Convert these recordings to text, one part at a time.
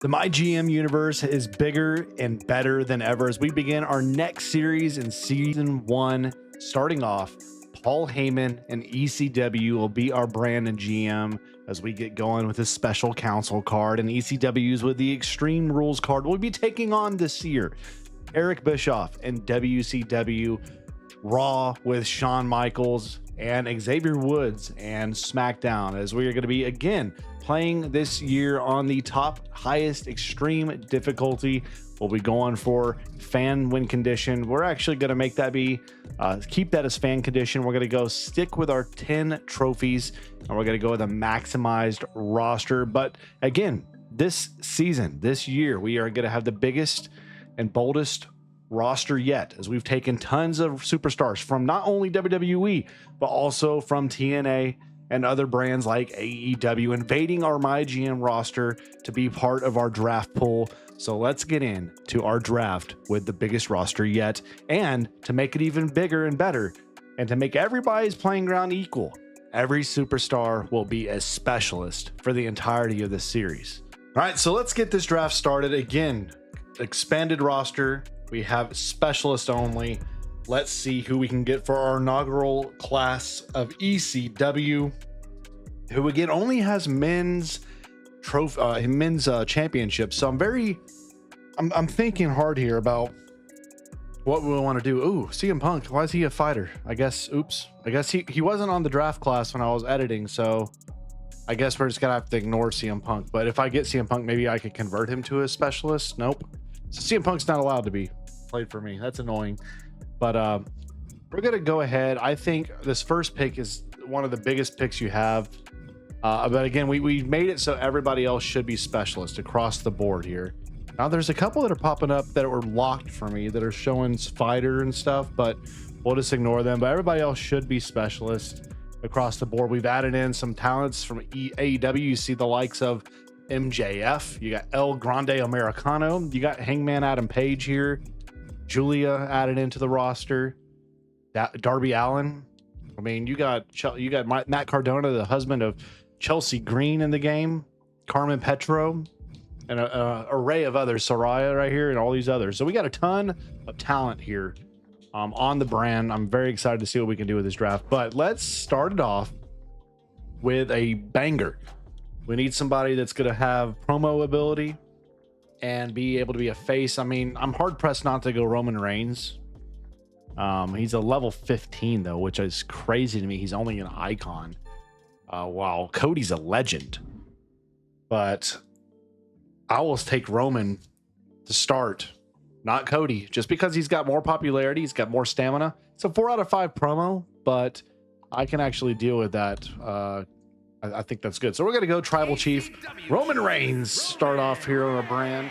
The MyGM universe is bigger and better than ever as we begin our next series in season 1. Starting off, Paul Heyman and ECW will be our brand and GM as we get going with this special council card, and ECW's with the Extreme Rules card we'll be taking on this year. Eric Bischoff and WCW, Raw with Shawn Michaels and Xavier Woods, and SmackDown as we are going to be again playing this year on the top highest extreme difficulty. We'll be going for fan win condition. We're actually going to make that be keep that as fan condition. We're going to go stick with our 10 trophies, and we're going to go with a maximized roster. But again, this season, this year, we are going to have the biggest and boldest roster yet, as we've taken tons of superstars from not only WWE but also from TNA and other brands like AEW, invading our MyGM roster to be part of our draft pool. So let's get into our draft with the biggest roster yet, and to make it even bigger and better, and to make everybody's playing ground equal, every superstar will be a specialist for the entirety of this series. All right, so let's get this draft started. Again, expanded roster. We have specialist only. Let's see who we can get for our inaugural class of ECW, who again only has men's trophy, men's championship. So I'm thinking hard here about what we want to do. Ooh, CM Punk. Why is he a fighter? I guess he wasn't on the draft class when I was editing, so I guess we're just gonna have to ignore CM Punk. But if I get CM Punk, maybe I could convert him to a specialist. Nope. So CM Punk's not allowed to be played for me. That's annoying. But we're gonna go ahead. I think this first pick is one of the biggest picks you have. But again, we made it so everybody else should be specialist across the board here. Now there's a couple that are popping up that were locked for me that are showing fighter and stuff, but we'll just ignore them. But everybody else should be specialist across the board. We've added in some talents from AEW. You see the likes of MJF. You got El Grande Americano. You got Hangman Adam Page here. Julia added into the roster. Darby Allin. I mean, you got Matt Cardona, the husband of Chelsea Green, in the game. Carmen Petro, and an array of others. Soraya right here, and all these others. So we got a ton of talent here on the brand. I'm very excited to see what we can do with this draft. But let's start it off with a banger. We need somebody that's going to have promo ability and be able to be a face. I mean, I'm hard pressed not to go Roman Reigns. He's a level 15 though, which is crazy to me. He's only an icon. Wow, Cody's a legend, but I will take Roman to start, not Cody, just because he's got more popularity. He's got more stamina. It's a 4 out of 5 promo, but I can actually deal with that. I think that's good. So we're going to go Tribal Chief Roman Reigns. Start off here on our brand.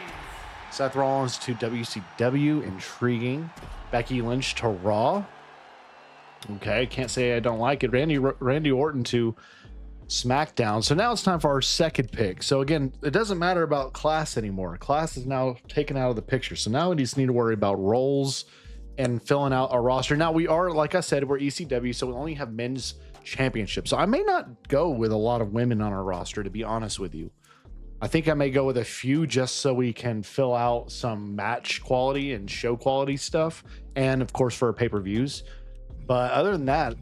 Seth Rollins to WCW. Intriguing. Becky Lynch to Raw. Okay, can't say I don't like it. Randy Orton to SmackDown. So now it's time for our second pick. So again, it doesn't matter about class anymore. Class is now taken out of the picture. So now we just need to worry about roles and filling out our roster. Now we are, like I said, we're ECW, so we only have men's championship. So I may not go with a lot of women on our roster, to be honest with you. I think I may go with a few just so we can fill out some match quality and show quality stuff, and of course for our pay-per-views. But other than that,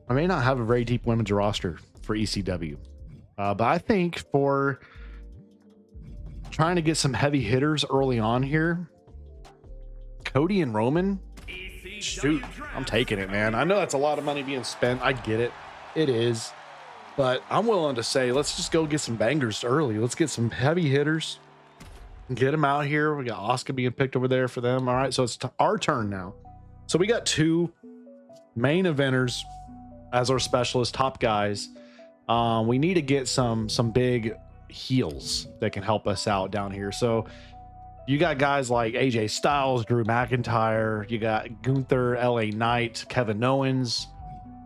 I may not have a very deep women's roster for ECW. But I think for trying to get some heavy hitters early on here, Cody and Roman, shoot, I'm taking it, man. I know that's a lot of money being spent. I get it. It is. But I'm willing to say, let's just go get some bangers early. Let's get some heavy hitters and get them out here. We got Asuka being picked over there for them. All right, so it's our turn now. So we got 2 main eventers as our specialist, top guys. We need to get some big heels that can help us out down here. So you got guys like AJ Styles, Drew McIntyre. You got Gunther, LA Knight, Kevin Owens.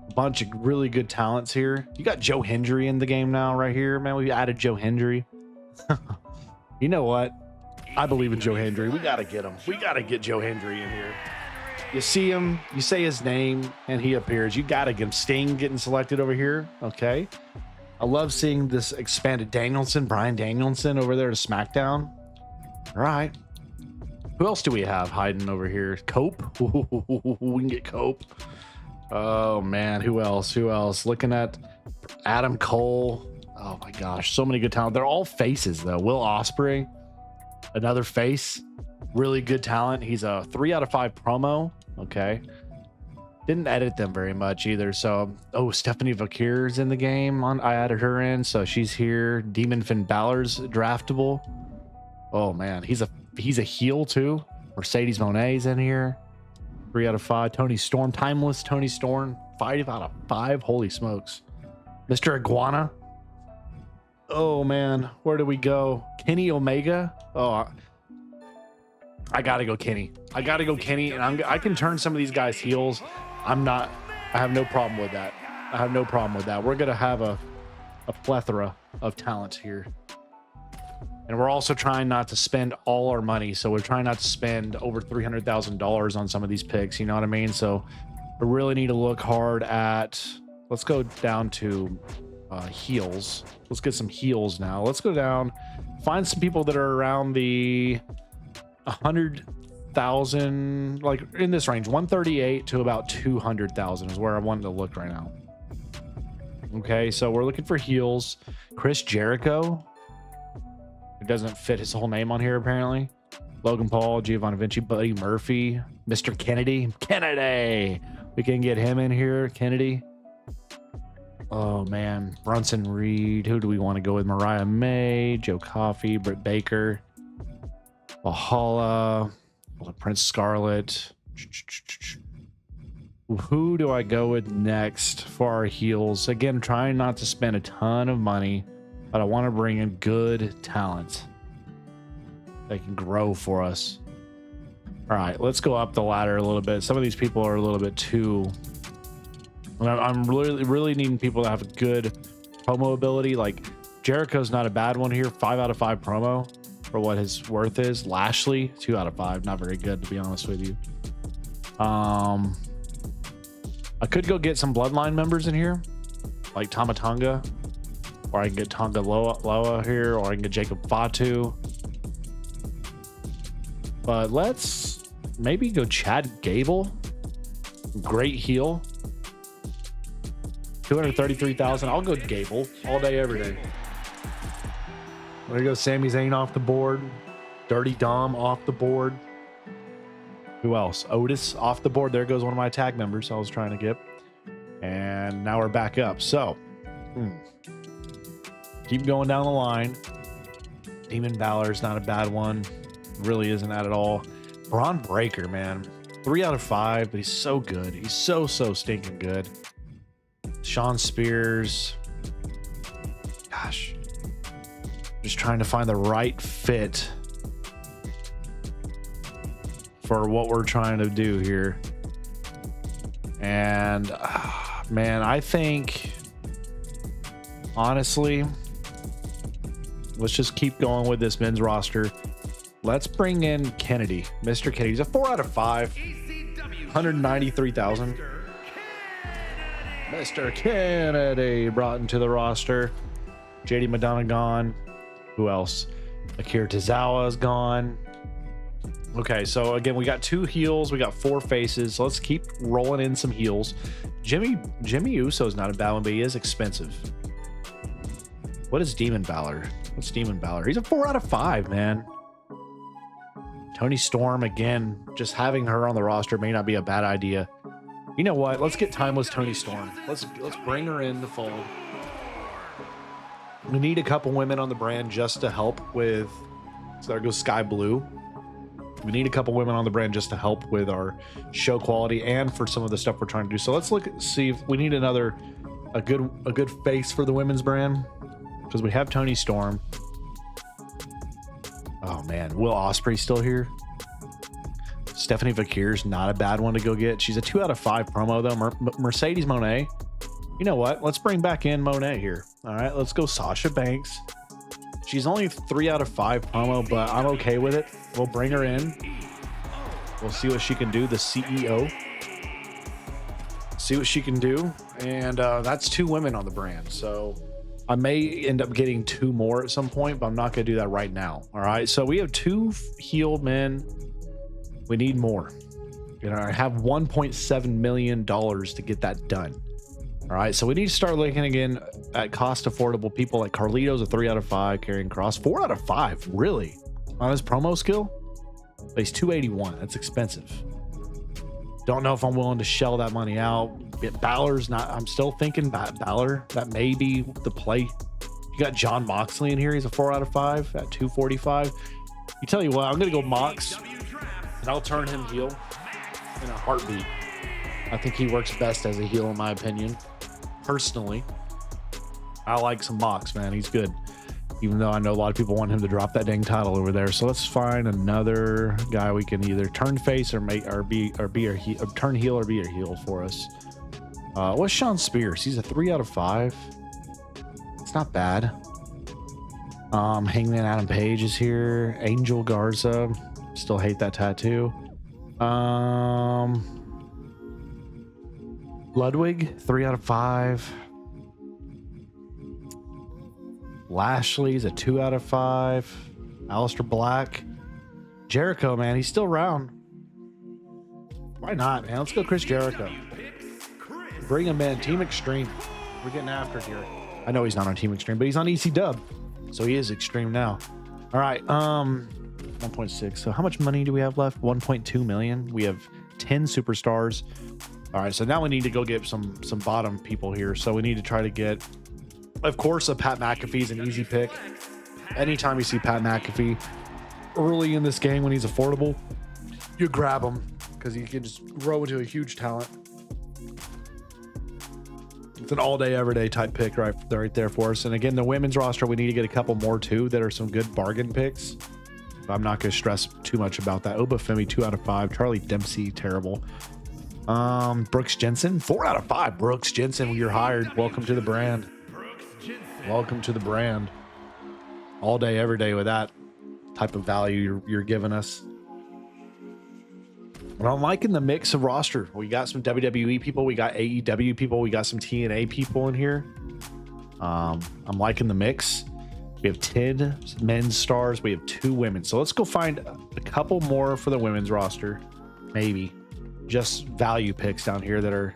A bunch of really good talents here. You got Joe Hendry in the game now right here, man. We added Joe Hendry. You know what? I believe in Joe Hendry. We got to get him. We got to get Joe Hendry in here. You see him, you say his name, and he appears. You got to get him. Sting getting selected over here. Okay. I love seeing this expanded Brian Danielson over there to SmackDown. All right. Who else do we have hiding over here? Cope. We can get Cope. Oh man, who else? Looking at Adam Cole. Oh my gosh, so many good talent. They're all faces though. Will Ospreay, another face, really good talent. He's a 3 out of 5 promo. Okay. Didn't edit them very much either. So, Stephanie Vakir's in the game. I added her in, so she's here. Demon Finn Balor's draftable. Oh man, he's a heel too. Mercedes Monet's in here. 3 out of 5. Tony Storm, timeless Tony Storm. 5 out of 5. Holy smokes. Mr. Iguana. Oh man, where do we go? Kenny Omega. Oh, I gotta go Kenny. And I can turn some of these guys heels. I have no problem with that. We're gonna have a plethora of talent here. And we're also trying not to spend all our money. So we're trying not to spend over $300,000 on some of these picks. You know what I mean? So we really need to look hard at, let's go down to heels. Let's get some heels now. Let's go down, find some people that are around the 100,000, like in this range, 138 to about 200,000 is where I wanted to look right now. Okay, so we're looking for heels. Chris Jericho. It doesn't fit his whole name on here apparently. Logan Paul, Giovanni Vinci, Buddy Murphy, Mr. Kennedy. We can get him in here. Kennedy. Oh man, Brunson Reed. Who do we want to go with? Mariah May, Joe Coffey, Britt Baker, Valhalla, Prince Scarlet. Who do I go with next for our heels? Again, trying not to spend a ton of money, but I want to bring in good talent that can grow for us. All right, let's go up the ladder a little bit. Some of these people are a little bit too... I'm really needing people that have good promo ability. Like Jericho's not a bad one here. 5 out of 5 promo for what his worth is. Lashley, 2 out of 5. Not very good, to be honest with you. I could go get some Bloodline members in here, like Tama Tonga, or I can get Tonga Loa here, or I can get Jacob Fatu. But let's maybe go Chad Gable. Great heel. 233,000. I'll go Gable all day, every day. There you go. Sami Zayn off the board. Dirty Dom off the board. Who else? Otis off the board. There goes one of my tag members I was trying to get. And now we're back up. So, keep going down the line. Demon Balor's not a bad one. Really isn't that at all. Braun Breaker, man. 3 out of 5, but he's so good. He's so stinking good. Sean Spears. Gosh. Just trying to find the right fit for what we're trying to do here. And man, I think honestly, let's just keep going with this men's roster. Let's bring in Kennedy. Mr. Kennedy. He's a 4 out of 5. 193,000. Mr. Kennedy brought into the roster. JD Madonna gone. Who else? Akira Tozawa is gone. Okay, so again, we got 2 heels. We got 4 faces. So let's keep rolling in some heels. Jimmy Uso's not a bad one, but he is expensive. What is Demon Balor? What's Demon Balor? He's a 4 out of 5, man. Tony Storm, again, just having her on the roster may not be a bad idea. You know what? Let's get timeless Tony Storm. Let's bring her in the fold. We need a couple women on the brand just to help with... So there goes Sky Blue. We need a couple women on the brand just to help with our show quality and for some of the stuff we're trying to do. So let's see if we need a good face for the women's brand, because we have Tony Storm. Oh man, Will Ospreay still here. Stephanie Vakir's not a bad one to go get. She's a 2 out of 5 promo though. Mercedes Monet. You know what? Let's bring back in Monet here. All right, let's go Sasha Banks. She's only 3 out of 5 promo, but I'm okay with it. We'll bring her in. We'll see what she can do. The CEO. See what she can do. And that's 2 women on the brand. So I may end up getting 2 more at some point, but I'm not going to do that right now. All right. So we have 2 healed men. We need more. You know, I have $1.7 million to get that done. All right. So we need to start looking again at cost affordable people like Carlito's a 3 out of 5, carrying cross 4 out of 5. Really? On his promo skill? But he's 281. That's expensive. Don't know if I'm willing to shell that money out. Balor's not. I'm still thinking Balor. That may be the play. You got John Moxley in here. He's a 4 out of 5 at 245. You tell you what, I'm gonna go Mox, and I'll turn him heel in a heartbeat. I think he works best as a heel, in my opinion. Personally, I like some Mox, man. He's good. Even though I know a lot of people want him to drop that dang title over there. So let's find another guy we can either turn face or make or turn heel or be a heel for us. What's Sean Spears? He's a 3 out of 5. It's not bad. Hangman Adam Page is here. Angel Garza. Still hate that tattoo. Ludwig, 3 out of 5. Lashley's a 2 out of 5. Aleister Black. Jericho, man, he's still around. Why not, man? Let's go Chris Jericho. Bring him in. Team Extreme. We're getting after it here. I know he's not on Team Extreme, but he's on EC Dub. So he is Extreme now. All right. 1.6. So how much money do we have left? 1.2 million. We have 10 superstars. All right. So now we need to go get some bottom people here. So we need to try to get, of course, a Pat McAfee's an easy pick. Anytime you see Pat McAfee early in this game when he's affordable, you grab him because he can just grow into a huge talent. It's an all-day, everyday type pick right there for us. And again, the women's roster, we need to get a couple more too that are some good bargain picks. But I'm not going to stress too much about that. Obafemi, 2 out of 5. Charlie Dempsey, terrible. Brooks Jensen, 4 out of 5. Brooks Jensen, you're hired. Welcome to the brand. Welcome to the brand. All day, every day with that type of value you're giving us. But I'm liking the mix of roster. We got some WWE people, we got AEW people, we got some TNA people in here. I'm liking the mix. We have 10 men's stars. We have 2 women. So let's go find a couple more for the women's roster. Maybe. Just value picks down here that are...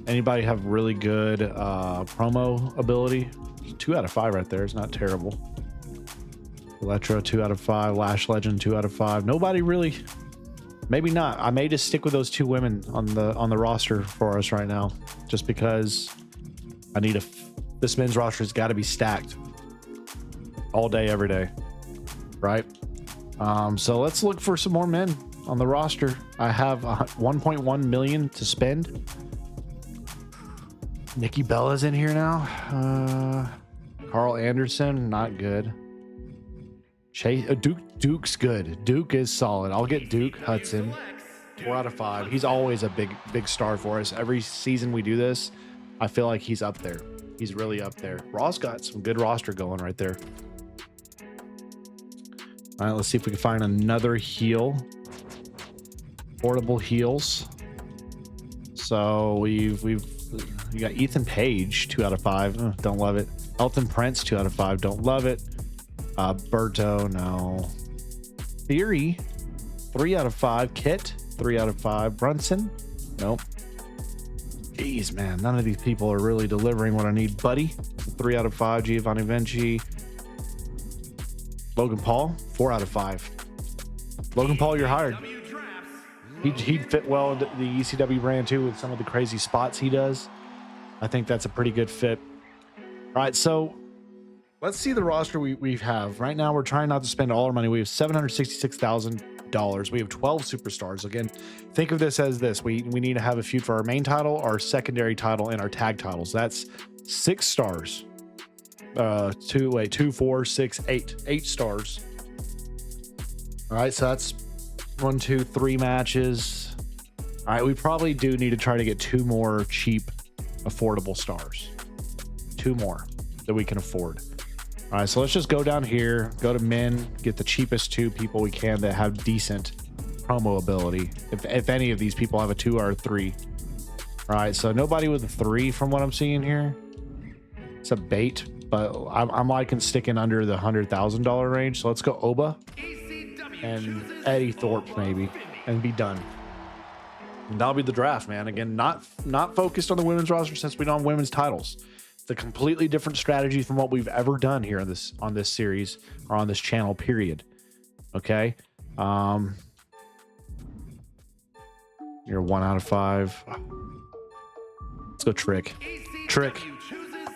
Anybody have really good promo ability? 2 out of 5 right there. It's not terrible. Electro, 2 out of 5. Lash Legend, 2 out of 5. Nobody really... Maybe not. I may just stick with those 2 women on the roster for us right now, just because I need this men's roster has got to be stacked all day, every day, right? So let's look for some more men on the roster. I have 1.1 million to spend. Nikki Bella's in here now. Carl Anderson, not good. Duke's good. Duke is solid. I'll get Duke Hudson. 4 out of 5. He's always a big star for us. Every season we do this, I feel like he's up there. He's really up there. Raw's got some good roster going right there. All right, let's see if we can find another heel. Portable heels. So you got Ethan Page, 2 out of 5. Don't love it. Elton Prince, 2 out of 5. Don't love it. Berto, no. Theory, 3 out of 5. Kit, 3 out of 5. Brunson, nope. Jeez, man, none of these people are really delivering what I need. Buddy, 3 out of 5. Giovanni Vinci. Logan Paul, 4 out of 5. Logan Paul, you're hired. He'd fit well into the ECW brand too with some of the crazy spots he does. I think that's a pretty good fit. All right, so let's see the roster we have. Right now, we're trying not to spend all our money. We have $766,000. We have 12 superstars. Again, think of this as this. We need to have a feud for our main title, our secondary title, and our tag titles. That's 6 stars. 2, 4, 6, 8. 8 stars. All right, so that's 1, 2, 3 matches. All right, we probably do need to try to get 2 more cheap, affordable stars. 2 more that we can afford. All right, so let's just go down here, go to men, get the cheapest 2 people we can that have decent promo ability. If any of these people have a 2 or a 3. All right, so nobody with a 3 from what I'm seeing here. It's a bait, but I'm liking sticking under the $100,000 range. So let's go Oba and Eddie Thorpe maybe, and be done. And that'll be the draft, man. Again, not focused on the women's roster since we don't have women's titles. It's a completely different strategy from what we've ever done here on this series or on this channel, period. Okay. You're 1 out of 5. Let's go Trick.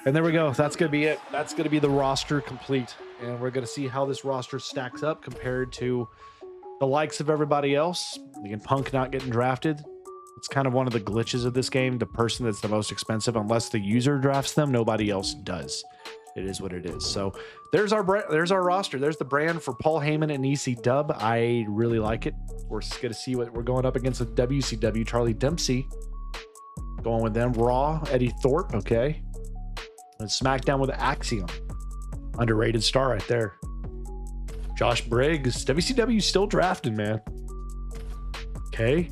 And there we go. That's going to be it. That's going to be the roster complete. And we're going to see how this roster stacks up compared to the likes of everybody else. Again, Punk not getting drafted. It's kind of one of the glitches of this game. The person that's the most expensive, unless the user drafts them, nobody else does. It is what it is. So there's our roster. There's the brand for Paul Heyman and EC Dub. I really like it. We're going to see what we're going up against with WCW. Charlie Dempsey going with them. Raw, Eddie Thorpe. Okay. And SmackDown with Axiom. Underrated star right there. Josh Briggs. WCW still drafting, man. Okay.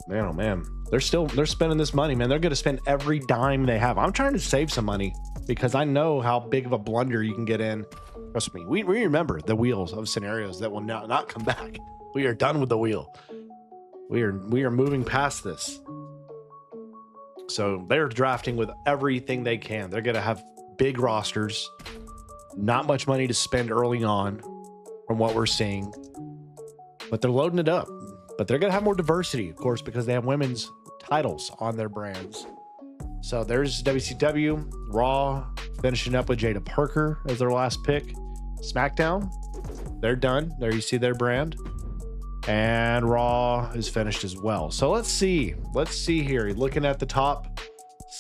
Man, oh man. They're spending this money, man. They're going to spend every dime they have. I'm trying to save some money because I know how big of a blunder you can get in. Trust me. We remember the wheels of scenarios that will not come back. We are done with the wheel. We are moving past this. So they're drafting with everything they can. They're going to have big rosters, not much money to spend early on from what we're seeing, but they're loading it up. But they're going to have more diversity, of course, because they have women's titles on their brands. So there's WCW, Raw finishing up with Jada Parker as their last pick. SmackDown, they're done. There you see their brand. And Raw is finished as well. So let's see here. Looking at the top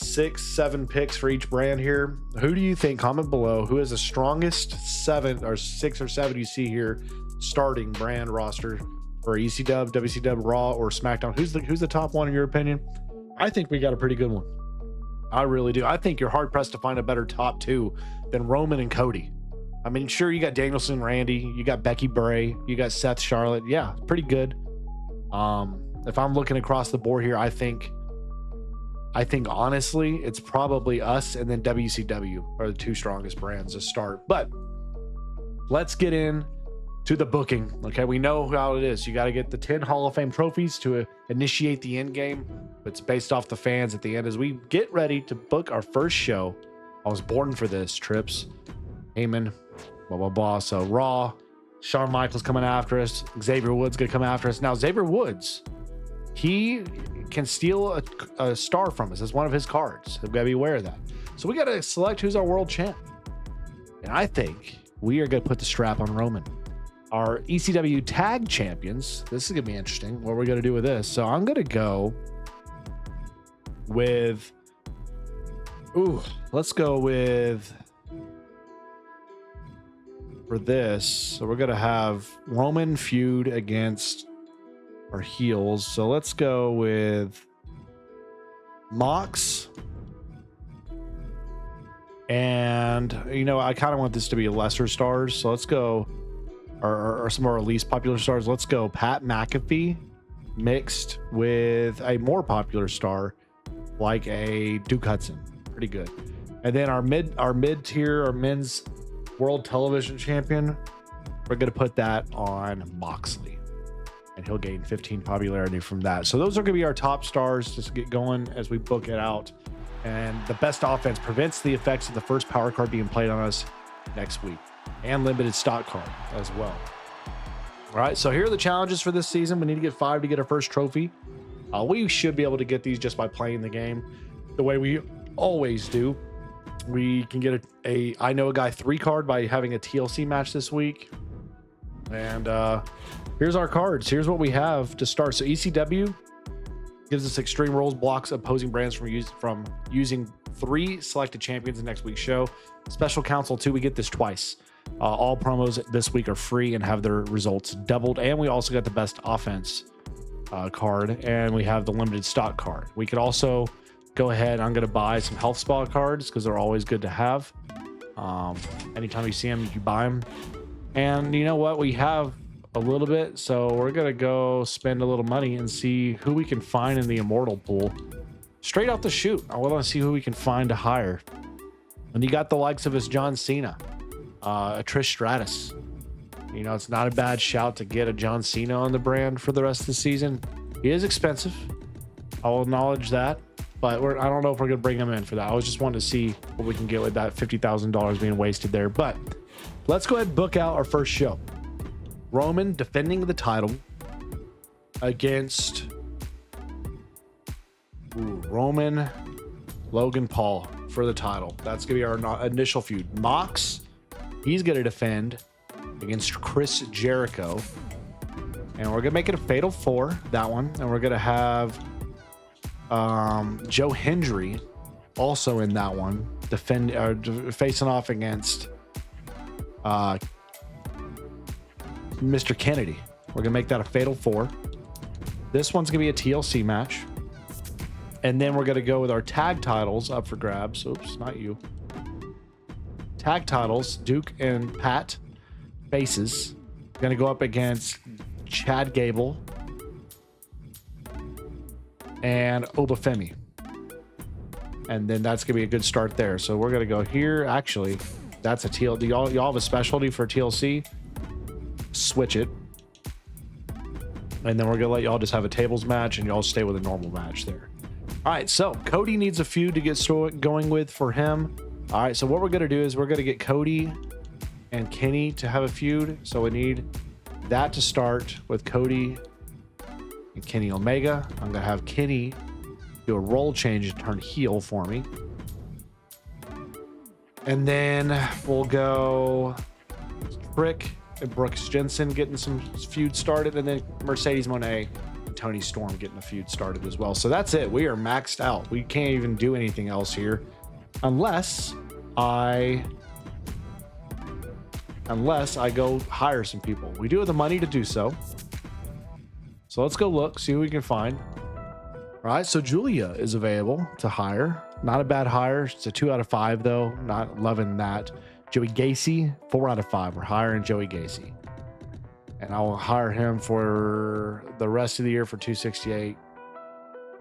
6-7 picks for each brand here. Who do you think? Comment below. Who is the strongest 7 or 6 or 7 you see here starting brand roster for ECW, WCW, Raw, or SmackDown? Who's the top one in your opinion? I think we got a pretty good one. I really do. I think you're hard pressed to find a better top 2 than Roman and Cody. I mean, sure, you got Danielson, Randy, you got Becky Bray, you got Seth, Charlotte. Yeah, pretty good. If I'm looking across the board here, I think honestly, it's probably us and then WCW are the 2 strongest brands to start. But let's get in to the booking. Okay, we know how it is. You got to get the 10 Hall of Fame trophies to initiate the end game. It's based off the fans at the end as we get ready to book our first show. I was born for this, Trips. Heyman, blah, blah, blah. So Raw, Shawn Michaels coming after us. Xavier Woods going to come after us. Now, Xavier Woods, he can steal a star from us as one of his cards. We've got to be aware of that. So we got to select who's our world champ. And I think we are going to put the strap on Roman. Our ECW tag champions, this is going to be interesting. What we're going to do with this. So I'm going to go with, let's go with, for this, so we're going to have Roman feud against our heels. So let's go with Mox. And, I kind of want this to be lesser stars. So let's go, or some of our least popular stars. Let's go Pat McAfee mixed with a more popular star like a Duke Hudson. Pretty good. And then our mid tier, our men's world television champion, we're going to put that on Moxley. And he'll gain 15 popularity from that. So those are going to be our top stars just to get going as we book it out. And the best offense prevents the effects of the first power card being played on us next week. And limited stock card as well. All right, so here are the challenges for this season. We need to get 5 to get our first trophy. We should be able to get these just by playing the game the way we always do. We can get a I Know a Guy 3 card by having a TLC match this week. And here's our cards. Here's what we have to start. So ECW gives us Extreme Rules, blocks opposing brands from using 3 selected champions in next week's show. Special Counsel 2, we get this twice. All promos this week are free and have their results doubled. And we also got the best offense card, and we have the limited stock card. We could also go ahead. I'm going to buy some health spa cards because they're always good to have. Anytime you see them, you can buy them. And you know what? We have a little bit, so we're going to go spend a little money and see who we can find in the Immortal pool. straight off the shoot. I want to see who we can find to hire. And you got the likes of his John Cena, a Trish Stratus. You know, it's not a bad shout to get a John Cena on the brand for the rest of the season. He is expensive. I will acknowledge that. But I don't know if we're going to bring him in for that. I was just wanting to see what we can get with that $50,000 being wasted there. But let's go ahead and book out our first show. Roman defending the title against Roman Logan Paul for the title. That's going to be our initial feud. Mox, he's going to defend against Chris Jericho. And we're going to make it a fatal 4, that one. And we're going to have Joe Hendry also in that one, facing off against Mr. Kennedy. We're gonna make that a fatal 4. This one's gonna be a TLC match, and then we're gonna go with our tag titles up for grabs. Oops, not you. Tag titles: Duke and Pat faces, gonna go up against Chad Gable and Obafemi. And then that's gonna be a good start there. So we're gonna go here. Actually, that's a TLC. Y'all have a specialty for TLC? Switch it. And then we're gonna let y'all just have a tables match and y'all stay with a normal match there. All right, so Cody needs a feud to get going with for him. All right, so what we're gonna do is we're gonna get Cody and Kenny to have a feud. So we need that to start with Cody and Kenny Omega. I'm gonna have Kenny do a role change and turn heel for me. And then we'll go Trick and Brooks Jensen getting some feud started, and then Mercedes Moné and Tony Storm getting a feud started as well. So that's it. We are maxed out. We can't even do anything else here unless I go hire some people. We do have the money to do so. So let's go look, see who we can find. All right, so Julia is available to hire. Not a bad hire. It's a 2 out of 5 though. Not loving that. Joey Gacy, 4 out of 5. We're hiring Joey Gacy. And I will hire him for the rest of the year for $268.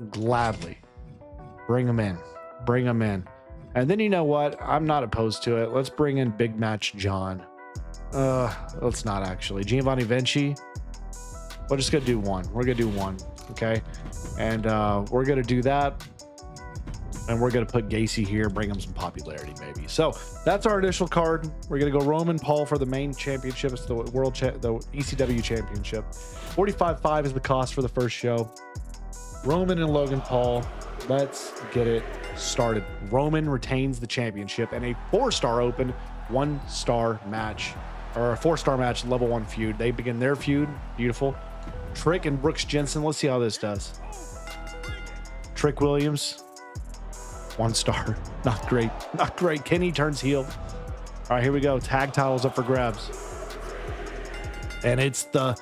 Gladly. Bring him in. Bring him in. And then you know what? I'm not opposed to it. Let's bring in Big Match John. Let's not actually. Giovanni Vinci. We're just going to do one. We're going to do one. Okay. And we're going to do that. And we're going to put Gacy here, bring him some popularity, maybe. So that's our initial card. We're going to go Roman Paul for the main championship. It's the the ECW championship. $45.5 is the cost for the first show. Roman and Logan Paul. Let's get it started. Roman retains the championship and a 4-star open, 1-star match, or a 4-star match, level 1 feud. They begin their feud. Beautiful. Trick and Brooks Jensen. Let's see how this does. Trick Williams. 1 star. Not great. Not great. Kenny turns heel. All right, here we go. Tag titles up for grabs. And it's the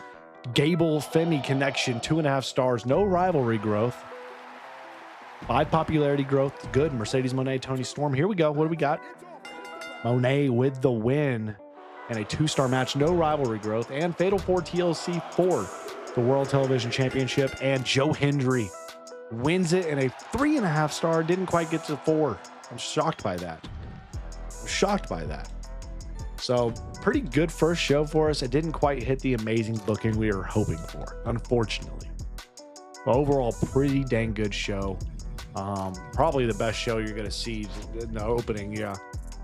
Gable Femi connection. 2.5 stars. No rivalry growth. 5 popularity growth. Good. Mercedes Moné, Tony Storm. Here we go. What do we got? Moné with the win. And a 2-star match. No rivalry growth. And Fatal 4 TLC 4. The World Television Championship. And Joe Hendry wins it in a 3.5 star. Didn't quite get to 4. I'm shocked by that. So pretty good first show for us. It didn't quite hit the amazing booking we were hoping for, unfortunately. But overall, pretty dang good show. Probably the best show you're going to see in the opening. Yeah.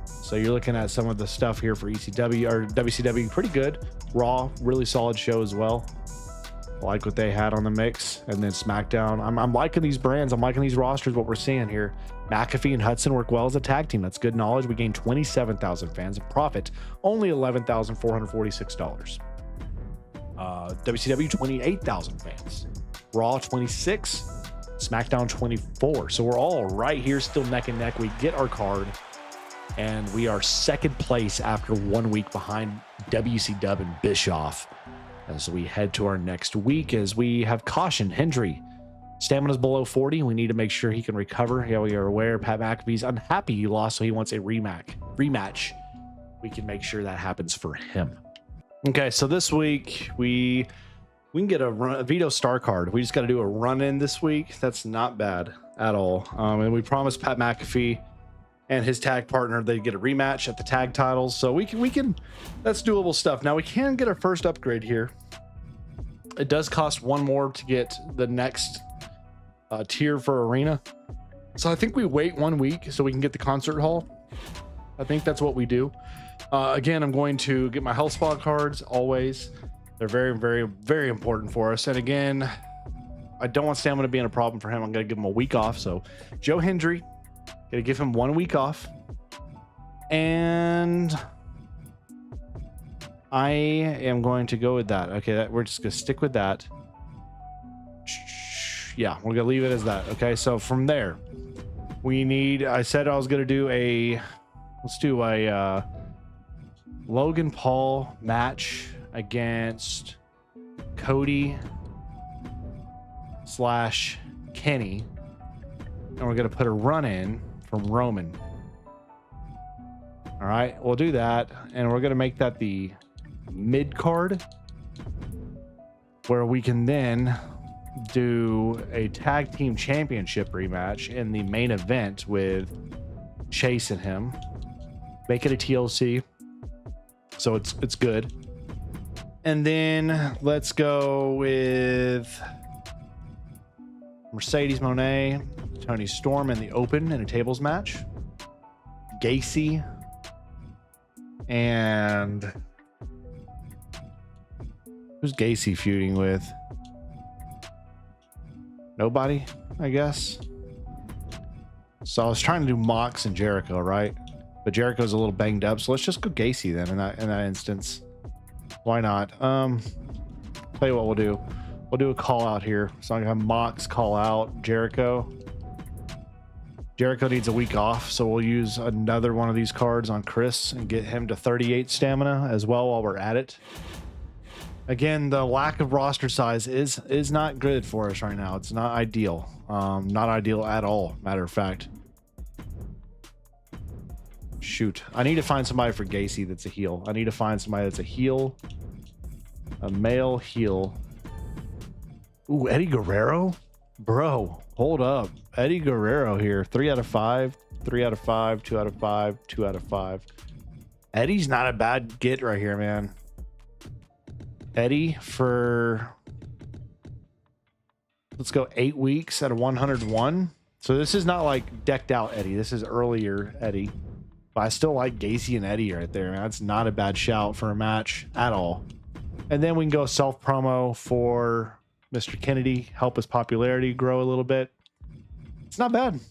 So you're looking at some of the stuff here for ECW or WCW. Pretty good. Raw, really solid show as well. Like what they had on the mix. And then SmackDown. I'm liking these brands. I'm liking these rosters, what we're seeing here. McAfee and Hudson work well as a tag team. That's good knowledge. We gained 27,000 fans and profit only $11,446. WCW 28,000 fans. Raw 26. SmackDown 24. So we're all right here, still neck and neck. We get our card, and we are second place after 1 week behind WCW and Bischoff. As we head to our next week, as we have caution, Hendry. Stamina's below 40. We need to make sure he can recover. Yeah, we are aware Pat McAfee's unhappy he lost, so he wants a rematch. We can make sure that happens for him. Okay, so this week we can get a Vito Star card. We just got to do a run-in this week. That's not bad. at all. And we promised Pat McAfee and his tag partner they'd get a rematch at the tag titles, so we can that's doable stuff. Now we can get our first upgrade here. It does cost one more to get the next tier for arena, so I think we wait 1 week so we can get the concert hall. I think that's what we do. Again, I'm going to get my health spa cards always. They're very, very, very important for us. And again, I don't want stamina being a problem for him. I'm going to give him a week off. So Joe Hendry, going to give him 1 week off. And I am going to go with that. Okay, we're just going to stick with that. Yeah, we're going to leave it as that. Okay, so from there, we need, I said I was going to do let's do a Logan Paul match against Cody / Kenny, and we're going to put a run in from Roman. All right, we'll do that, and we're going to make that the mid card, where we can then do a tag team championship rematch in the main event with Chase and him. Make it a TLC, so it's good. And then let's go with Mercedes Moné, Tony Storm in the open in a tables match. Gacy and who's Gacy feuding with? Nobody, I guess. So I was trying to do Mox and Jericho, right? But Jericho's a little banged up, so let's just go Gacy then in that instance. Why not? Tell you what we'll do. We'll do a call out here. So I'm gonna have Mox call out Jericho. Jericho needs a week off, so we'll use another one of these cards on Chris and get him to 38 stamina as well while we're at it. Again, the lack of roster size is not good for us right now. It's not ideal. Not ideal at all, matter of fact. Shoot, I need to find somebody for Gacy that's a heel. I need to find somebody that's a heel, a male heel. Ooh, Eddie Guerrero? Bro, hold up. Eddie Guerrero here. 3 out of 5, 3 out of 5, 2 out of 5, 2 out of 5. Eddie's not a bad get right here, man. Eddie for, let's go 8 weeks at a 101. So this is not like decked out Eddie. This is earlier Eddie. But I still like Gacy and Eddie right there, man. That's not a bad shout for a match at all. And then we can go self promo for Mr. Kennedy, help his popularity grow a little bit. It's not bad.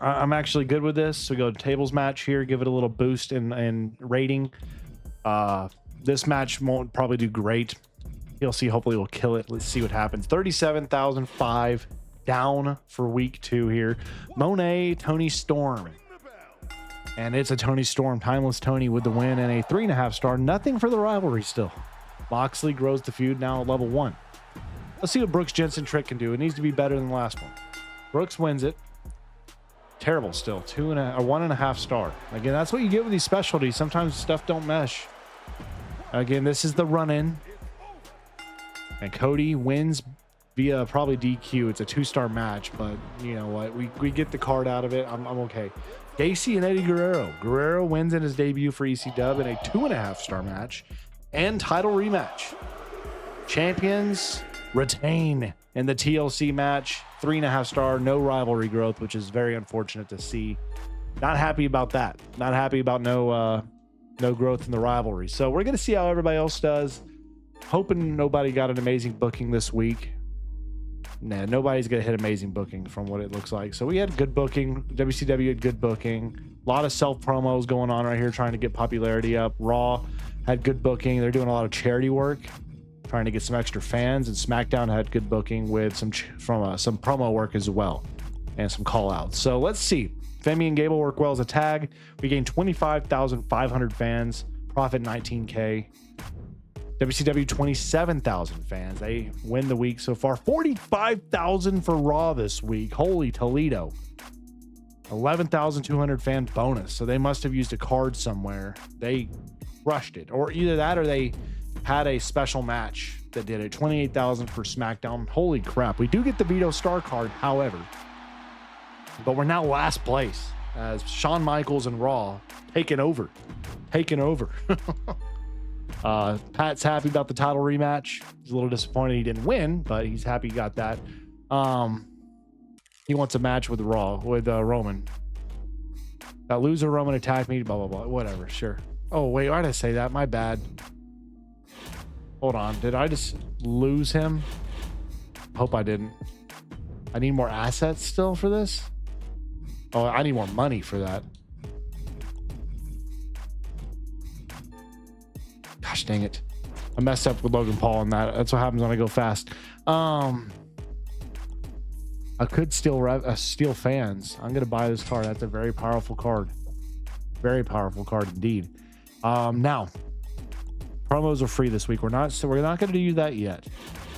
I'm actually good with this. So we go to tables match here, give it a little boost in rating. This match won't probably do great. You'll see, hopefully we'll kill it. Let's see what happens. 37,005 down for week 2 here. Monet, Tony Storm. And it's a Tony Storm, Timeless Tony with the win and a 3.5 star. Nothing for the rivalry still. Moxley grows the feud now at level 1. Let's see what Brooks Jensen Trick can do. It needs to be better than the last one. Brooks wins it. Terrible still. 1.5 star. Again, that's what you get with these specialties. Sometimes stuff don't mesh. Again, this is the run-in. And Cody wins via probably DQ. It's a 2-star match, but you know what? We get the card out of it. I'm okay. Gacy and Eddie Guerrero. Guerrero wins in his debut for EC Dub in a 2.5 star match and title rematch. Champions retain in the TLC match. 3.5 star, no rivalry growth, which is very unfortunate to see. Not happy about that. Not happy about no growth in the rivalry. So we're gonna see how everybody else does. Hoping nobody got an amazing booking this week. Nah, nobody's gonna hit amazing booking from what it looks like. So we had good booking. WCW had good booking. A lot of self promos going on right here, trying to get popularity up. Raw had good booking. They're doing a lot of charity work, trying to get some extra fans. And SmackDown had good booking with some promo work as well, and some call outs. So let's see. Femi and Gable work well as a tag. We gained 25,500 fans. Profit 19K. WCW 27,000 fans. They win the week so far. 45,000 for Raw this week. Holy Toledo. 11,200 fan bonus. So they must have used a card somewhere. They crushed it. Or either that or they had a special match that did it. 28,000 for SmackDown. Holy crap. We do get the Vito Star card. However, But we're now last place as Shawn Michaels and Raw taking over. Pat's happy about the title rematch. He's a little disappointed he didn't win, but he's happy he got that. He wants a match with Roman. That loser Roman attacked me, blah, blah, blah. Whatever, sure. Oh, wait, why did I say that? My bad. Hold on. Did I just lose him? Hope I didn't. I need more assets still for this. Oh, I need more money for that. Gosh dang it. I messed up with Logan Paul on that. That's what happens when I go fast. I could steal fans. I'm going to buy this card. That's a very powerful card. Very powerful card indeed. Now, promos are free this week. We're not going to do that yet.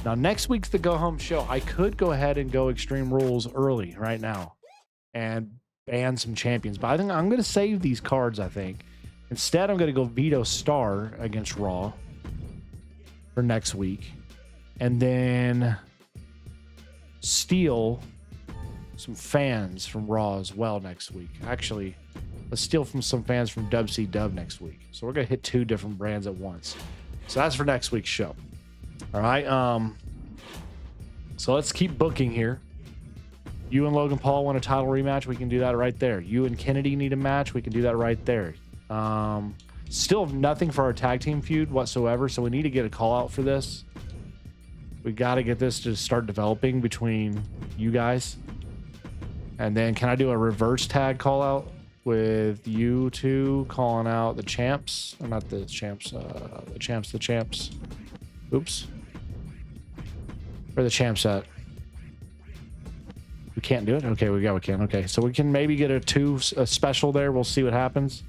Now, next week's the go home show. I could go ahead and go Extreme Rules early right now and ban some champions, but I think I'm going to save these cards. I think instead I'm going to go Vito Star against Raw for next week, and then steal some fans from Raw as well next week. Actually, let's steal from some fans from WCW next week. So we're going to hit 2 different brands at once. So that's for next week's show. All right. So let's keep booking here. You and Logan Paul want a title rematch. We can do that right there. You and Kennedy need a match. We can do that right there. Still nothing for our tag team feud whatsoever. So we need to get a call out for this. We got to get this to start developing between you guys. And then can I do a reverse tag call out with you two calling out the champs? Or not the champs, the champs. Oops. Where the champs at? We can't do it? Okay, we can. Okay, so we can maybe get a special there. We'll see what happens.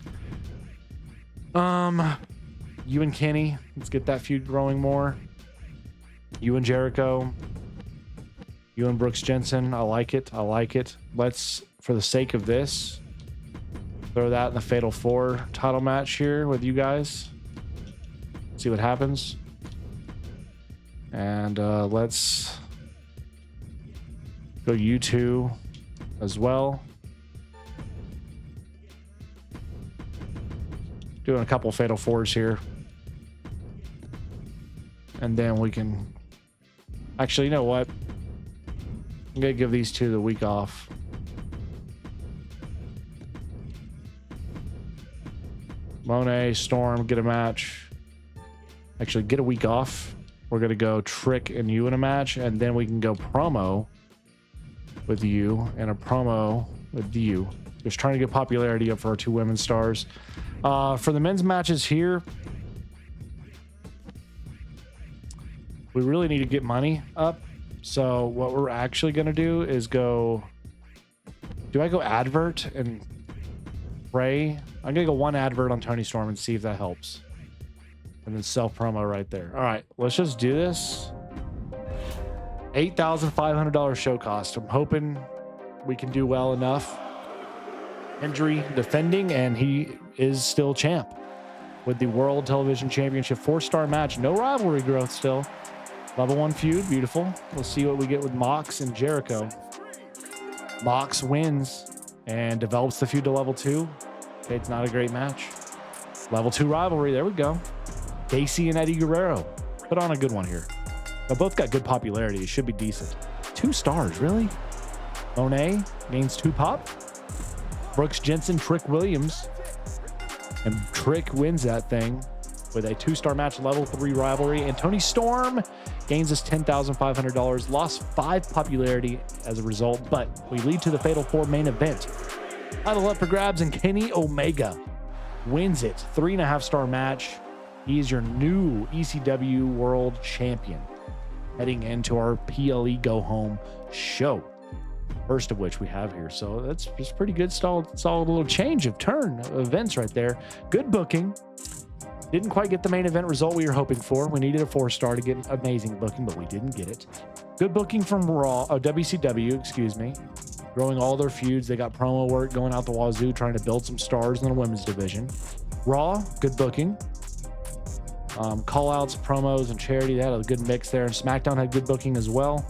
You and Kenny, let's get that feud growing more. You and Jericho. You and Brooks Jensen. I like it. Let's, for the sake of this, throw that in the Fatal 4 title match here with you guys. See what happens. And let's go you two as well. Doing a couple Fatal 4s here. And then we can... Actually, you know what? I'm going to give these two the week off. Monet, Storm, get a match. Actually, get a week off. We're going to go Trick and you in a match, and then we can go promo with you and a promo with you. Just trying to get popularity up for our 2 women's stars. For the men's matches here, we really need to get money up. So what we're actually going to do is go... Do I go advert and pray? I'm going to go 1 advert on Tony Storm and see if that helps. And then self promo right there. All right, let's just do this. $8,500 show cost. I'm hoping we can do well enough. Injury defending, and he is still champ with the World Television Championship 4-star match. No rivalry growth still. Level 1 feud, beautiful. We'll see what we get with Mox and Jericho. Mox wins and develops the feud to level 2. Okay, it's not a great match. Level 2 rivalry, there we go. Casey and Eddie Guerrero. Put on a good one here. They both got good popularity. It should be decent. 2 stars, really? Monet gains 2 pop. Brooks Jensen, Trick Williams. And Trick wins that thing with a 2-star match, level 3 rivalry. And Tony Storm gains us $10,500. Lost 5 popularity as a result, but we lead to the Fatal 4 main event. Title up for grabs, and Kenny Omega wins it. 3.5-star match. He is your new ECW World Champion heading into our PLE Go Home show. First of which we have here. So that's just pretty good, solid little change of turn of events right there. Good booking. Didn't quite get the main event result we were hoping for. We needed a 4-star to get amazing booking, but we didn't get it. Good booking from WCW, excuse me. Growing all their feuds. They got promo work going out the wazoo, trying to build some stars in the women's division. Raw, good booking. Call outs, promos, and charity. They had a good mix there. And SmackDown had good booking as well.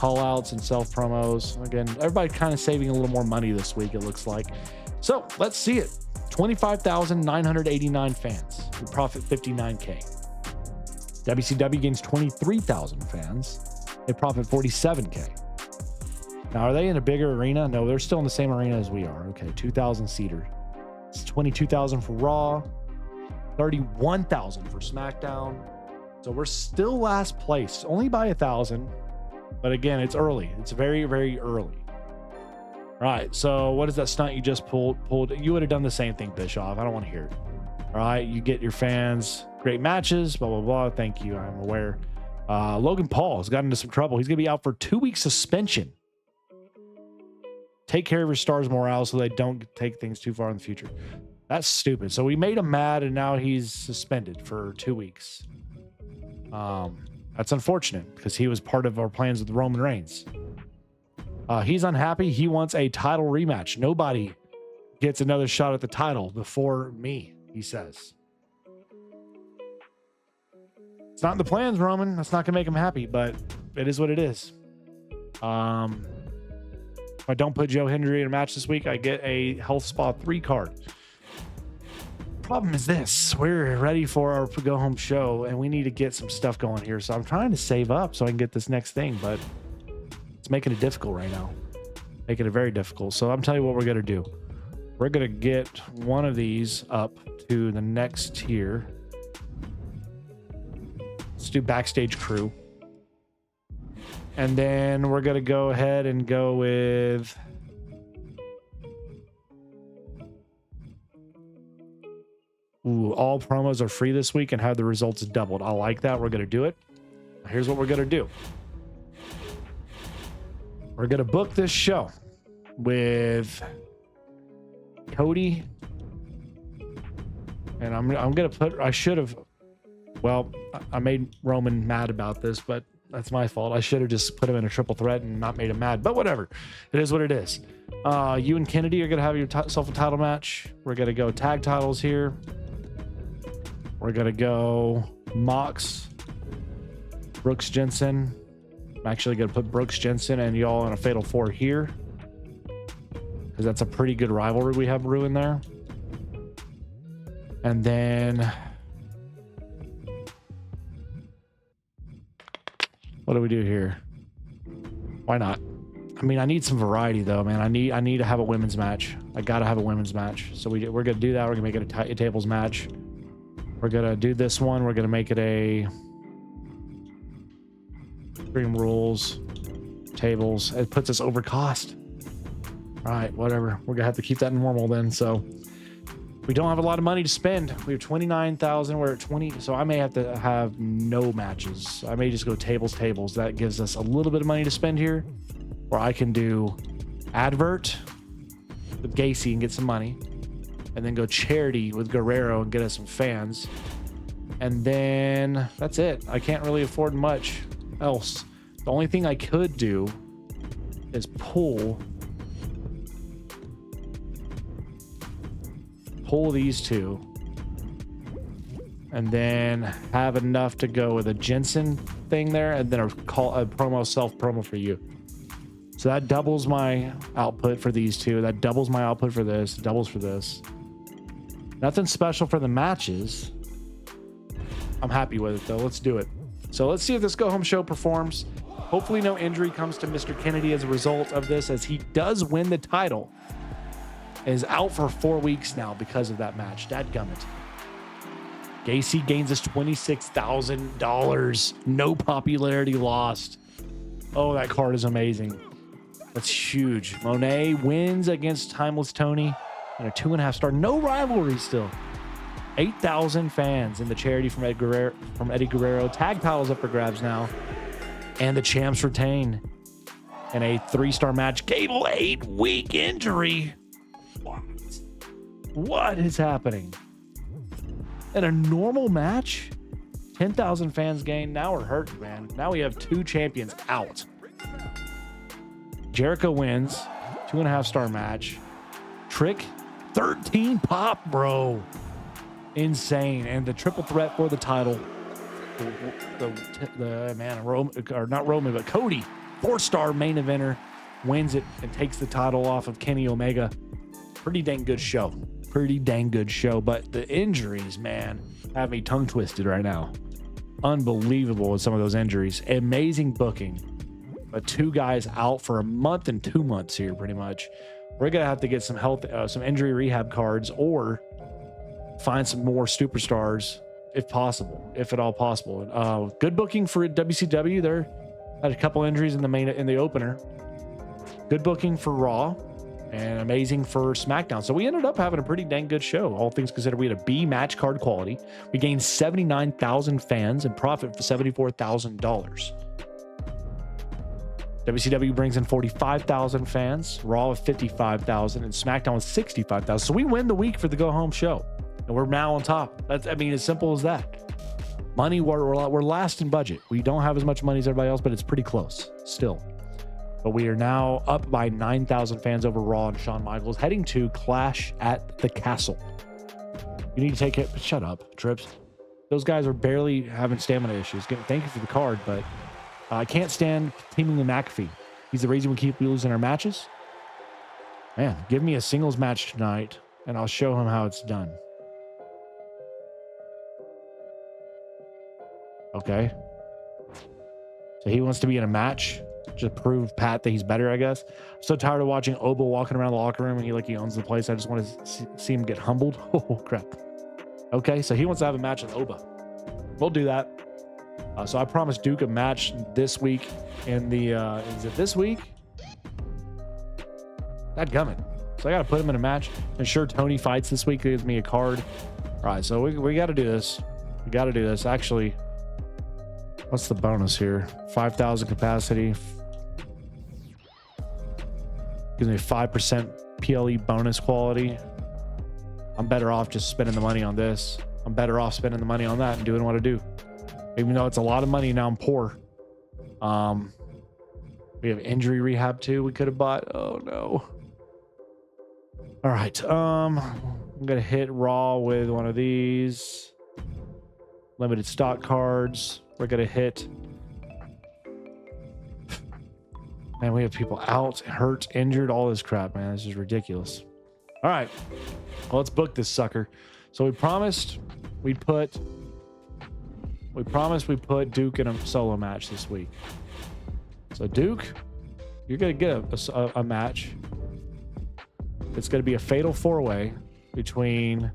call outs and self promos. Again, everybody kind of saving a little more money this week, it looks like. So let's see it. 25,989 fans. We profit 59K. WCW gains 23,000 fans. They profit 47K. Now, are they in a bigger arena? No, they're still in the same arena as we are. Okay, 2,000 seater. It's 22,000 for Raw, 31,000 for SmackDown. So we're still last place, only by 1,000. But again, it's early. It's very, very early. All right, so what is that stunt you just pulled? You would have done the same thing, Bischoff. I don't want to hear it. All right, you get your fans great matches, blah, blah, blah. Thank you, I'm aware. Logan Paul has gotten into some trouble. He's going to be out for 2-week suspension. Take care of your stars' morale so they don't take things too far in the future. That's stupid. So we made him mad, and now he's suspended for 2 weeks. That's unfortunate because he was part of our plans with Roman Reigns. He's unhappy. He wants a title rematch. Nobody gets another shot at the title before me, he says. It's not in the plans, Roman. That's not going to make him happy, but it is what it is. If I don't put Joe Hendry in a match this week, I get a Health Spa 3 card. Problem is this. We're ready for our go-home show, and we need to get some stuff going here. So I'm trying to save up so I can get this next thing, but it's making it difficult right now. Making it very difficult. So I'm telling you what we're going to do. We're going to get one of these up to the next tier. Let's do Backstage Crew. And then we're going to go ahead and go with... Ooh, all promos are free this week and have the results doubled. I like that. We're going to do it. Here's what we're going to do. We're going to book this show with Cody. And I'm going to put... I should have... Well, I made Roman mad about this, but that's my fault. I should have just put him in a triple threat and not made him mad. But whatever. It is what it is. You and Kennedy are going to have yourself a title match. We're going to go tag titles here. We're going to go Mox, Brooks Jensen. I'm actually going to put Brooks Jensen and y'all in a Fatal 4 here, because that's a pretty good rivalry we have brewing there. And then... what do we do here? Why not? I mean, I need some variety though, man. I need to have a women's match. I gotta have a women's match. So we're gonna do that. We're gonna make it a tables match. We're gonna do this one. We're gonna make it a Extreme Rules tables. It puts us over cost. All right, whatever. We're gonna have to keep that normal then. So we don't have a lot of money to spend. We have 29,000. We're at 20. So I may have to have no matches. I may just go tables. That gives us a little bit of money to spend here. Or I can do advert with Gacy and get some money. And then go charity with Guerrero and get us some fans. And then that's it. I can't really afford much else. The only thing I could do is pull these two and then have enough to go with a Jensen thing there, and then a self promo for you. So that doubles my output for these two. That doubles my output for this. Doubles for this. Nothing special for the matches. I'm happy with it though. Let's do it. So let's see if this go home show performs. Hopefully no injury comes to Mr. Kennedy as a result of this, as he does win the title. Is out for 4 weeks now because of that match. Dadgummit. Gacy gains us $26,000. No popularity lost. Oh, that card is amazing. That's huge. Monet wins against Timeless Tony and a 2.5 star. No rivalry still. 8,000 fans in the charity from Eddie Guerrero. Tag titles up for grabs now. And the champs retain in a 3-star match. Gable 8-week injury. What is happening? In a normal match, 10,000 fans gained. Now we're hurting, man. Now we have 2 champions out. Jericho wins. 2.5 star match. Trick, 13 pop, bro. Insane. And the triple threat for the title. The man, not Roman, but Cody, 4-star main eventer, wins it and takes the title off of Kenny Omega. Pretty dang good show. Pretty dang good show. But the injuries, man, have me tongue twisted right now. Unbelievable with some of those injuries. Amazing booking. But 2 guys out for a month and 2 months here, pretty much. We're going to have to get some health, some injury rehab cards, or find some more superstars if possible, if at all possible. Good booking for WCW. There had a couple injuries in the opener. Good booking for Raw, and amazing for SmackDown. So we ended up having a pretty dang good show, all things considered. We had a B match card quality. We gained 79,000 fans and profit for $74,000. WCW brings in 45,000 fans, Raw with 55,000, and SmackDown with 65,000. So we win the week for the go-home show, and we're now on top. That's, I mean, as simple as that. Money, we're last in budget. We don't have as much money as everybody else, but it's pretty close still. But we are now up by 9,000 fans over Raw and Shawn Michaels, heading to Clash at the Castle. You need to take it. Shut up, Trips. Those guys are barely having stamina issues. Thank you for the card, but I can't stand teaming with McAfee. He's the reason we keep losing our matches. Man, give me a singles match tonight, and I'll show him how it's done. Okay. So he wants to be in a match. Just prove Pat that he's better, I guess. I'm so tired of watching Oba walking around the locker room and he owns the place. I just want to see him get humbled. Oh, crap. Okay, so he wants to have a match with Oba. We'll do that. So I promised Duke a match this week in the, is it this week? Dadgummit. So I got to put him in a match. Ensure Tony fights this week. He gives me a card. All right, so we got to do this. We got to do this. Actually, what's the bonus here? 5,000 capacity. Gives me 5% PLE bonus quality. I'm better off just spending the money on this. I'm better off spending the money on that and doing what I do. Even though it's a lot of money, now I'm poor. We have injury rehab too. We could have bought. Oh no. All right. I'm gonna hit Raw with one of these limited stock cards. We're gonna hit. Man, we have people out, hurt, injured, all this crap, man. This is ridiculous. All right. Well, let's book this sucker. So we promised we'd put Duke in a solo match this week. So Duke, you're going to get a match. It's going to be a fatal 4-way between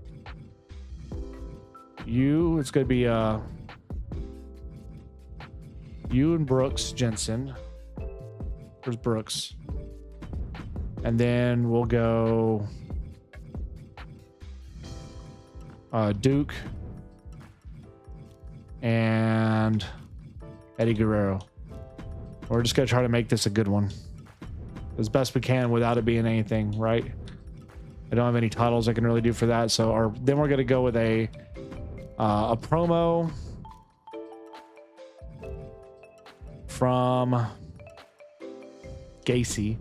you. It's going to be you and Brooks Jensen. Where's Brooks? And then we'll go Duke and Eddie Guerrero. We're just gonna try to make this a good one as best we can without it being anything, right? I don't have any titles I can really do for that, so then we're gonna go with a promo from Gacy.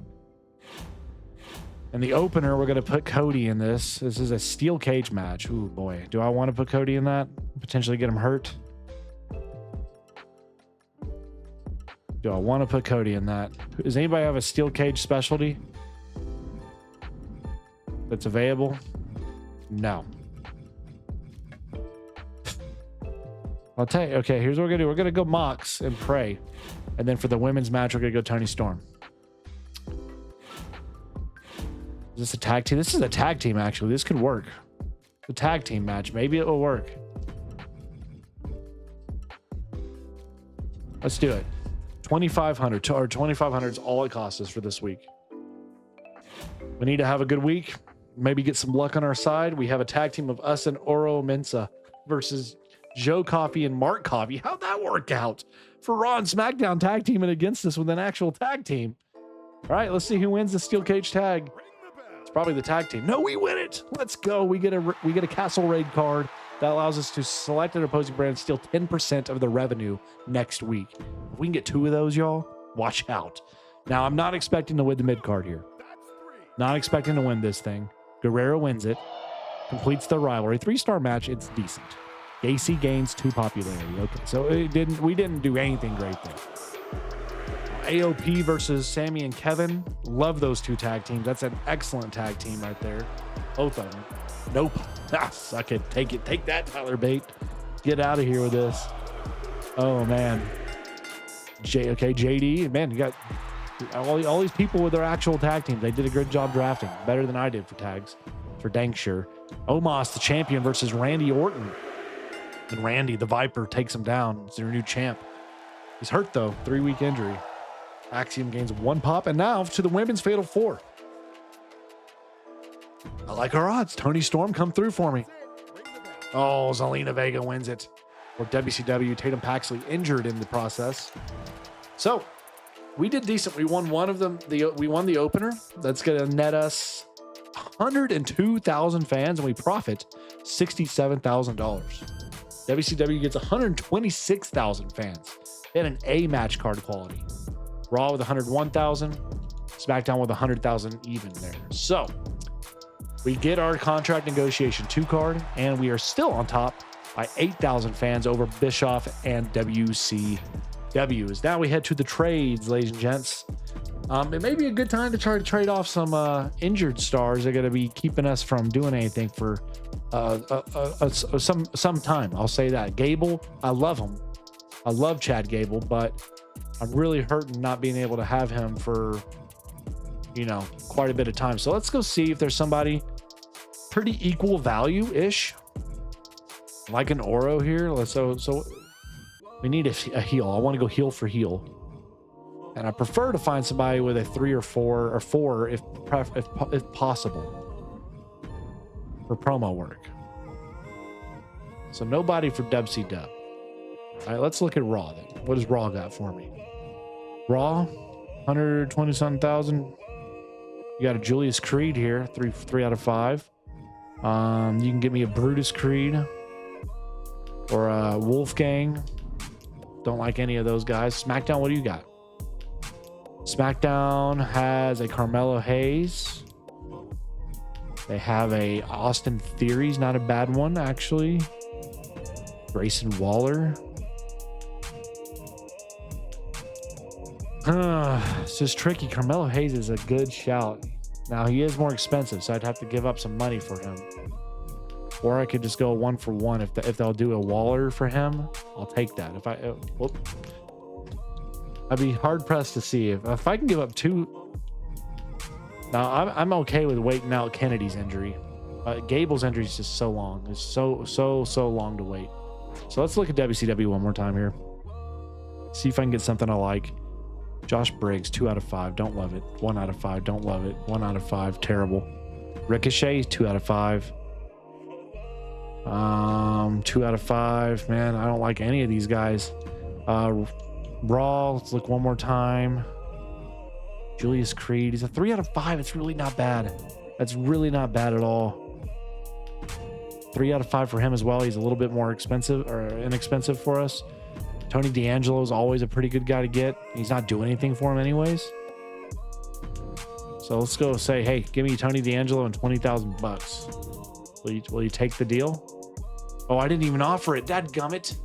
And the opener, we're going to put Cody in this. This is a steel cage match. Ooh, boy. Do I want to put Cody in that? Potentially get him hurt? Do I want to put Cody in that? Does anybody have a steel cage specialty that's available? No. I'll tell you. Okay, here's what we're going to do. We're going to go Mox and Prey. And then for the women's match, we're going to go Tony Storm. Is this a tag team? This is a tag team, actually. This could work. The tag team match. Maybe it will work. Let's do it. 2,500 or 2,500 is all it costs us for this week. We need to have a good week. Maybe get some luck on our side. We have a tag team of us and Oro Mensa versus Joe Coffey and Mark Coffey. How'd that work out? For Raw and SmackDown tag teaming against us with an actual tag team. All right, let's see who wins the steel cage tag. It's probably the tag team. No, we win it. Let's go. We get a Castle Raid card that allows us to select an opposing brand and steal 10% of the revenue next week. If we can get 2 of those, y'all, watch out. Now, I'm not expecting to win the mid card here. Not expecting to win this thing. Guerrero wins it. Completes the rivalry. 3-star match. It's decent. Gacy gains 2 popularity. Okay, so we didn't do anything great there. AOP versus Sammy and Kevin. Love those two tag teams. That's an excellent tag team right there. Both of them. Nope. Ah, suck it. Take it. Take that, Tyler Bate. Get out of here with this. Oh, man. JD. Man, you got all these people with their actual tag teams. They did a good job drafting. Better than I did for tags. For dang sure. Omos, the champion, versus Randy Orton. And Randy, the Viper, takes him down. It's their new champ. He's hurt, though. 3-week injury. Axiom gains 1 pop. And now to the women's Fatal 4. I like our odds. Tony Storm, come through for me. Oh, Zelina Vega wins it. Or WCW, Tatum Paxley injured in the process. So, we did decent. We won one of them. We won the opener. That's going to net us 102,000 fans, and we profit $67,000. WCW gets 126,000 fans. They had an A match card quality. Raw with 101,000. SmackDown with 100,000 even there. So we get our contract negotiation 2 card, and we are still on top by 8,000 fans over Bischoff and WCW. Now we head to the trades, ladies and gents. It may be a good time to try to trade off some injured stars. They're going to be keeping us from doing anything for some time. I'll say that. Gable, I love him. I love Chad Gable, but I'm really hurting not being able to have him for, quite a bit of time. So let's go see if there's somebody pretty equal value-ish, like an Oro here. So we need a heel. I want to go heel for heel. And I prefer to find somebody with a 3 or 4 or 4 if possible for promo work. So nobody for WCW. All right, let's look at Raw then. What does Raw got for me? Raw, 120-something thousand. You got a Julius Creed here, 3 out of 5. You can get me a Brutus Creed or a Wolfgang. Don't like any of those guys. SmackDown, what do you got? SmackDown has a Carmelo Hayes. They have a Austin Theory's not a bad one, actually. Grayson Waller. It's just tricky. Carmelo Hayes is a good shout. Now, he is more expensive, so I'd have to give up some money for him. Or I could just go 1-for-1. If they'll do a Waller for him, I'll take that. I'd be hard-pressed to see if I can give up 2. Now, I'm okay with waiting out Kennedy's injury. Gable's injury is just so long. It's so long to wait. So let's look at WCW one more time here. See if I can get something I like. Josh Briggs, 2 out of 5. Don't love it. 1 out of 5. Don't love it. 1 out of 5. Terrible. Ricochet, 2 out of 5. 2 out of 5. Man, I don't like any of these guys. Raw, let's look one more time. Julius Creed, he's a 3 out of 5. It's really not bad. That's really not bad at all. 3 out of 5 for him as well. He's a little bit more expensive or inexpensive for us. Tony D'Angelo is always a pretty good guy to get. He's not doing anything for him anyways. So let's go say, hey, give me Tony D'Angelo and $20,000. Will you take the deal? Oh, I didn't even offer it. Dadgummit.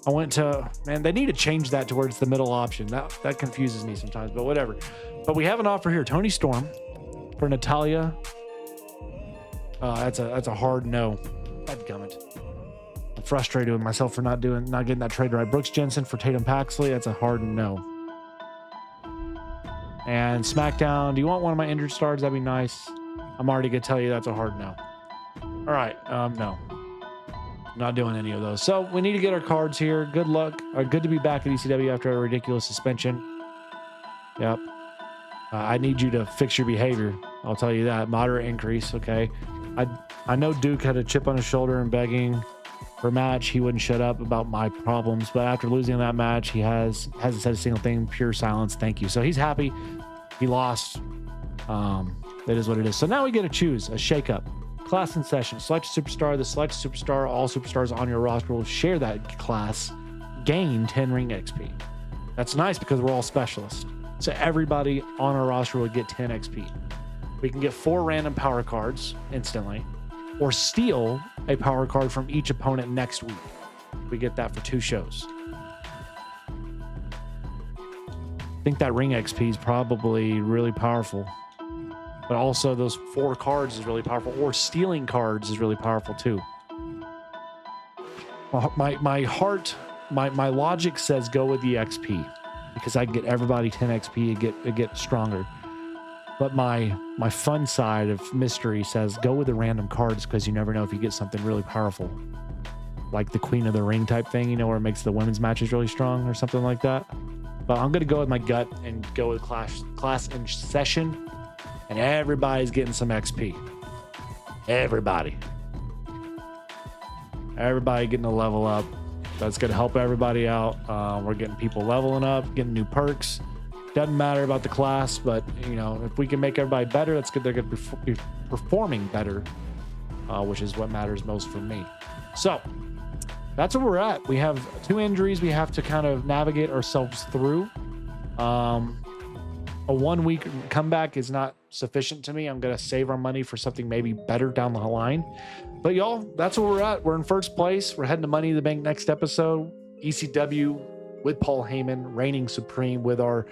I went to, man, they need to change that to where it's the middle option. That confuses me sometimes, but whatever. But we have an offer here. Tony Storm for Natalia. That's a hard no. Dadgummit. I'm frustrated with myself for not getting that trade right. Brooks Jensen for Tatum Paxley. That's a hard no. And SmackDown, do you want one of my injured stars? That'd be nice. I'm already gonna tell you that's a hard no. All right, no. Not doing any of those. So we need to get our cards here. Good luck. Good to be back at ECW after a ridiculous suspension. Yep. I need you to fix your behavior. I'll tell you that. Moderate increase. Okay. I know Duke had a chip on his shoulder and begging for a match. He wouldn't shut up about my problems, but after losing that match, he hasn't said a single thing. Pure silence. Thank you. So he's happy. He lost. That is what it is. So now we get to choose a shakeup. Class in session. Select a superstar. The select superstar. All superstars on your roster will share that class. Gain 10 ring XP. That's nice because we're all specialists. So everybody on our roster will get 10 XP. We can get 4 random power cards instantly, or steal a power card from each opponent next week. We get that for 2 shows. I think that ring XP is probably really powerful. But also those 4 cards is really powerful, or stealing cards is really powerful too. My heart, my logic says go with the XP because I can get everybody 10 XP and get stronger. But my fun side of mystery says go with the random cards because you never know if you get something really powerful, like the Queen of the Ring type thing, you know, where it makes the women's matches really strong or something like that. But I'm gonna go with my gut and go with class in session, and everybody's getting some XP. Everybody getting a level up. That's gonna help everybody out. We're getting people leveling up, getting new perks. Doesn't matter about the class, but you know, if we can make everybody better, that's good. They're gonna be performing better, which is what matters most for me. So that's where we're at. We have 2 injuries we have to kind of navigate ourselves through. A 1-week comeback is not sufficient to me. I'm going to save our money for something maybe better down the line. But y'all, that's where we're at. We're in first place. We're heading to Money in the Bank next episode. ECW with Paul Heyman, reigning supreme with our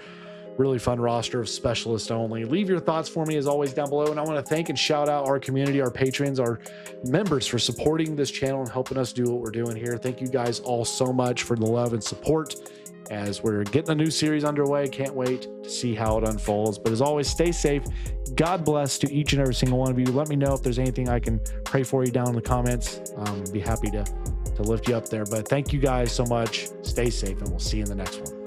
really fun roster of specialists only. Leave your thoughts for me as always down below. And I want to thank and shout out our community, our patrons, our members for supporting this channel and helping us do what we're doing here. Thank you guys all so much for the love and support as we're getting a new series underway. Can't wait to see how it unfolds. But as always, stay safe. God bless to each and every single one of you. Let me know if there's anything I can pray for you down in the comments. Be happy to lift you up there. But thank you guys so much. Stay safe, and we'll see you in the next one.